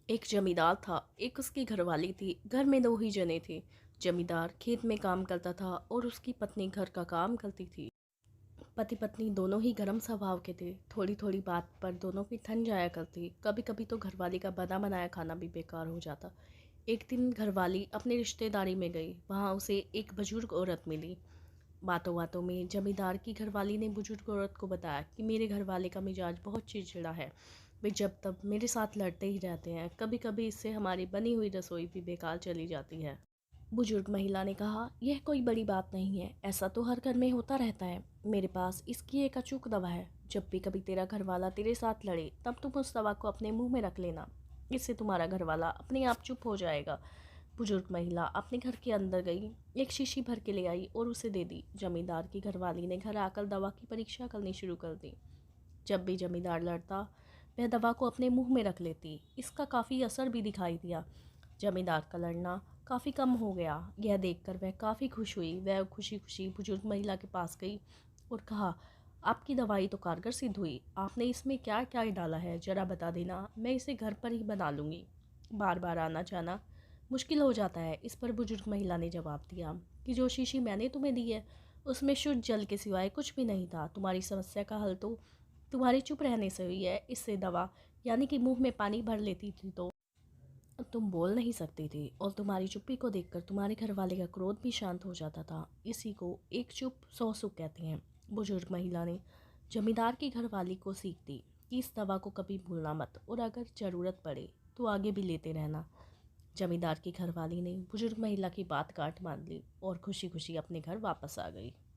एक जमींदार था। एक उसकी घरवाली थी। घर में दो ही जने थे। जमींदार खेत में काम करता था और उसकी पत्नी घर का काम करती थी। पति पत्नी दोनों ही गर्म स्वभाव के थे। थोड़ी थोड़ी बात पर दोनों की ठन जाया करती। कभी कभी तो घरवाली का बना बनाया खाना भी बेकार हो जाता। एक दिन घरवाली अपनी रिश्तेदारी में गई। वहाँ उसे एक बुजुर्ग औरत मिली। बातों बातों में जमींदार की घरवाली ने बुजुर्ग औरत को बताया कि मेरे घरवाले का मिजाज बहुत चिड़चिड़ा है। वे जब तब मेरे साथ लड़ते ही रहते हैं। कभी कभी इससे हमारी बनी हुई रसोई भी बेकार चली जाती है। बुजुर्ग महिला ने कहा, यह कोई बड़ी बात नहीं है। ऐसा तो हर घर में होता रहता है। मेरे पास इसकी एक अचूक दवा है। जब भी कभी तेरा घरवाला तेरे साथ लड़े तब तुम उस दवा को अपने मुंह में रख लेना। इससे तुम्हारा घरवाला अपने आप चुप हो जाएगा। बुजुर्ग महिला अपने घर के अंदर गई, एक शीशी भर के ले आई और उसे दे दी। जमींदार की घरवाली ने घर आकर दवा की परीक्षा करनी शुरू कर दी। जब भी जमींदार लड़ता वह दवा को अपने मुंह में रख लेती। इसका काफ़ी असर भी दिखाई दिया। जमींदार का लड़ना काफ़ी कम हो गया। यह देखकर वह काफ़ी खुश हुई। वह खुशी खुशी बुजुर्ग महिला के पास गई और कहा, आपकी दवाई तो कारगर सिद्ध हुई। आपने इसमें क्या क्या डाला है, ज़रा बता देना। मैं इसे घर पर ही बना लूँगी। बार बार आना जाना मुश्किल हो जाता है। इस पर बुजुर्ग महिला ने जवाब दिया कि जो शीशी मैंने तुम्हें दी है उसमें शुद्ध जल के सिवाय कुछ भी नहीं था। तुम्हारी समस्या का हल तो तुम्हारे चुप रहने से हुई है। इससे दवा यानी कि मुंह में पानी भर लेती थी तो तुम बोल नहीं सकती थी, और तुम्हारी चुप्पी को देखकर तुम्हारे घर वाले का क्रोध भी शांत हो जाता था। इसी को एक चुप सौ सुख कहते हैं। बुजुर्ग महिला ने जमींदार की घरवाली को सीख दी कि इस दवा को कभी भूलना मत, और अगर ज़रूरत पड़े तो आगे भी लेते रहना। जमींदार की घरवाली ने बुजुर्ग महिला की बात काट मान ली और खुशी खुशी अपने घर वापस आ गई।